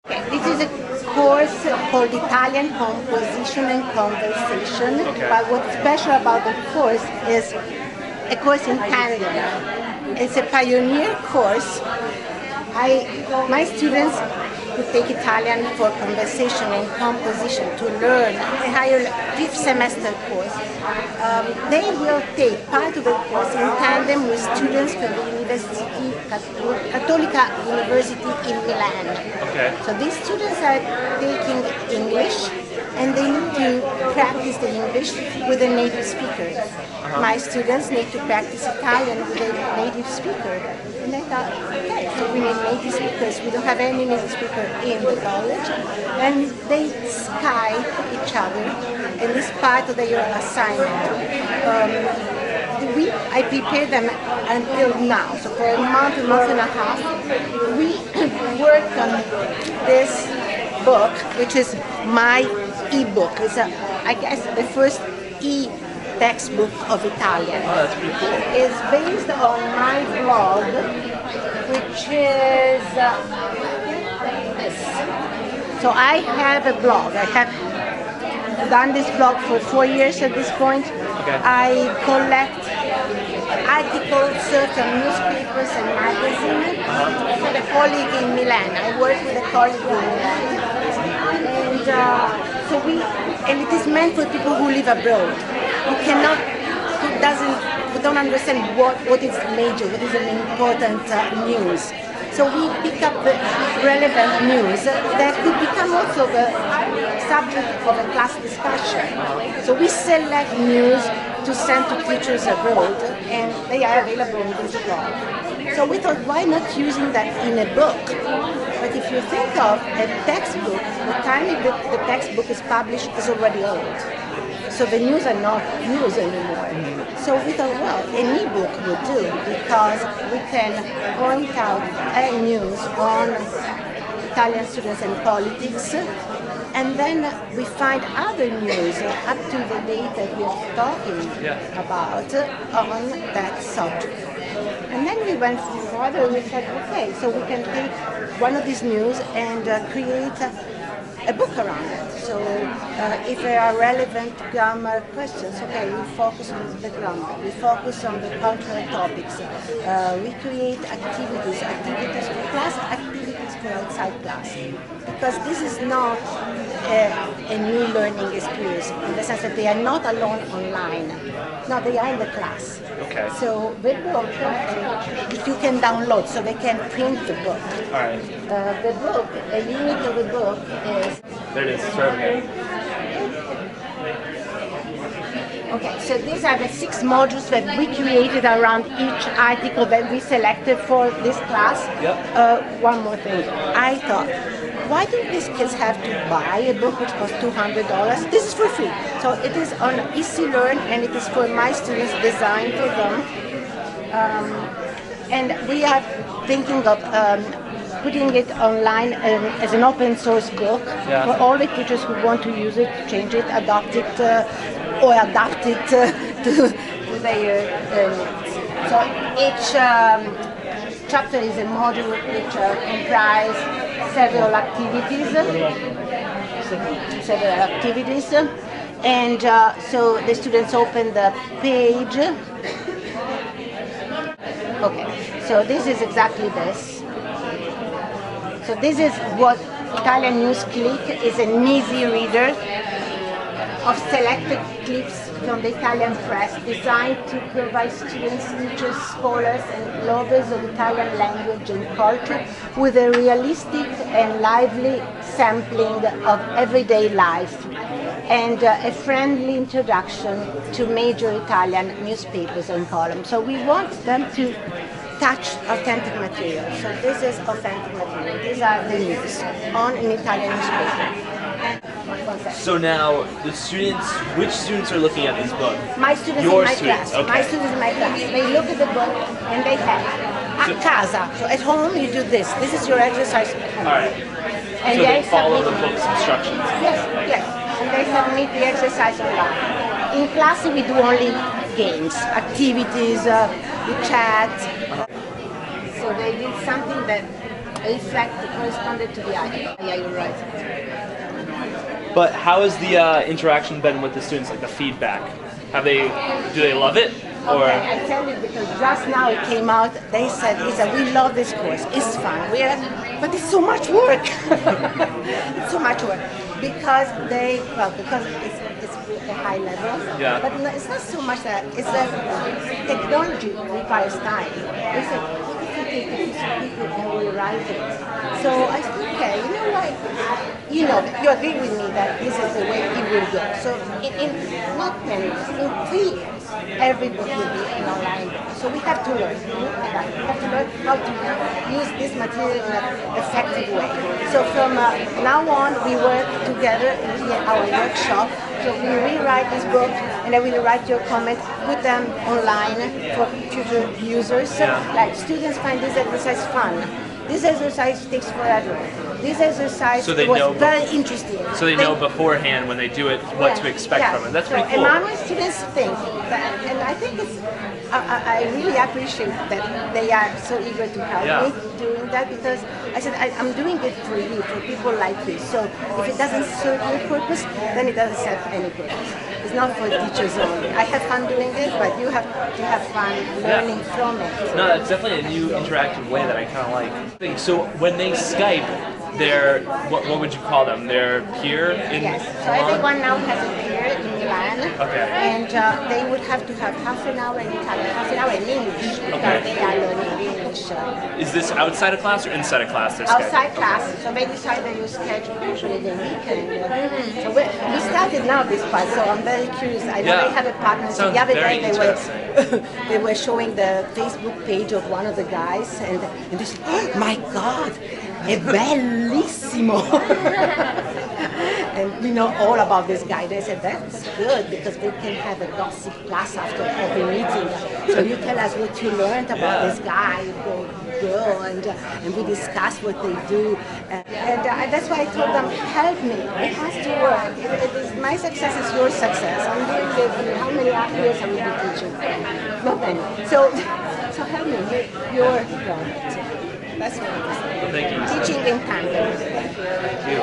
This is a course called Italian Composition and Conversation. Okay. But what's special about the course is a course in tandem. It's a pioneer course. My students who take Italian for conversation and composition to learn a higher fifth semester course, they will take part of the course in tandem with students from the University, Cattolica University in Milan. Okay. So these students are taking English and they need to practice the English with a native speaker. My students need to practice Italian with a native speaker. And I thought, okay, so we need native speakers. We don't have any native speaker in the college. And they Skype each other, and this part of their assignment. I prepared them until now. So for a month and a half, we worked on this book, which is my e-book. It's, I guess, the first textbook of Italian. Oh, that's pretty cool. It's based on my blog, which is this. So I have a blog. I have done this blog for 4 years at this point. Okay. I collect articles from newspapers and magazines for a colleague in Milan. I work with a colleague in Milan. And it is meant for people who live abroad, who don't understand what is major, what is an important news. So we pick up the relevant news that could become also the subject of a class discussion. So we select news to send to teachers abroad, and they are available in this blog. So we thought, why not using that in a book? But if you think of a textbook, the time the textbook is published is already old. So the news are not news anymore. So we thought, well, an e-book would do, because we can point out news on Italian students and politics, and then we find other news up to the date that we're talking about on that subject. And then we went further, we said, okay, so we can take one of these news and create a book around it. So if there are relevant grammar questions, okay, we focus on the grammar, we focus on the cultural topics, we create activities for class, activities for outside class. Because this is not a new learning experience, in the sense that they are not alone online. No, they are in the class. Okay. So the book, if you can download, so they can print the book. All right. The book, a unit of the book is... There it is. It's right here. Okay, so these are the 6 modules that we created around each article that we selected for this class. Yep. One more thing. I thought, why do these kids have to buy a book which costs $200? This is for free. So it is on Easy Learn, and it is for my students, designed for them. And we are thinking of putting it online as an open source book for all the teachers who want to use it, change it, adopt it, or adapt it to their needs. So each chapter is a module which comprises several activities, and so the students open the page. Okay, so this is exactly this. So this is what Italian News Click is, an easy reader of selected clips from the Italian press, designed to provide students, teachers, scholars, and lovers of Italian language and culture with a realistic and lively sampling of everyday life, and a friendly introduction to major Italian newspapers and columns. So we want them to touch authentic material. So this is authentic material. These are the news on an Italian newspaper. So now, the students, which students are looking at this book? My students Your in my students, class. okay. My students in my class. They look at the book and they have at casa. So at home you do this. This is your exercise at home. All right. And So they follow submit- the book's instructions. Yes, yes. And they submit the exercise online. In class we do only games, activities, we chat. So they did something that reflect corresponded to the eye. Yeah, you're right. But how has the interaction been with the students, like the feedback? Do they love it? Or Okay, I tell you because just now it came out. They said, we love this course. It's fun. But it's so much work. It's so much work because it's a high level. Yeah. But no, it's not so much that it's a technology requires time. It's a people can rewrite it. So I said, okay, you know what? You agree with me that this is the way it will go. So in not many years, in 3 years, every book will be an online book. So we have to learn. We have to learn how to use this material in an effective way. So from now on, we work together in our workshop. So we rewrite this book, and then we write your comments, put them online for future users. So, like students find this exercise fun. This exercise takes forever. This exercise was very interesting. So they know beforehand when they do it what to expect from it. That's pretty cool. And my students think that, and I think I really appreciate that they are so eager to help me doing that because I said I'm doing it for you, for people like you. So if it doesn't serve your purpose, then it doesn't serve any purpose. It's not for teachers only. I have fun doing it, but you have to have fun learning from it. No, that's definitely a new interactive way that I kind of like. So when they Skype, they're what would you call them? They're peer in Yes. So everyone now has a peer in Milan. Okay. And they would have to have half an hour in Italian, half an hour in English because they are learning English. Is this outside of class or inside of class? Outside class. So they decide that you schedule usually the weekend. So we started now this part. So I'm very curious. I know they have a partner. So the other day they were showing the Facebook page of one of the guys, and they said, "Oh my God, è bellissimo!" And we know all about this guy. They said that's good because we can have a gossip class after every meeting. So you tell us what you learned about this guy or girl, and we discuss what they do. And that's why I told them, help me. It has to work. My success is your success. I'm doing this. How many years I will be teaching? Not many. So help me. You're right. That's what it is. Thank you. Teaching in tandem. Thank you.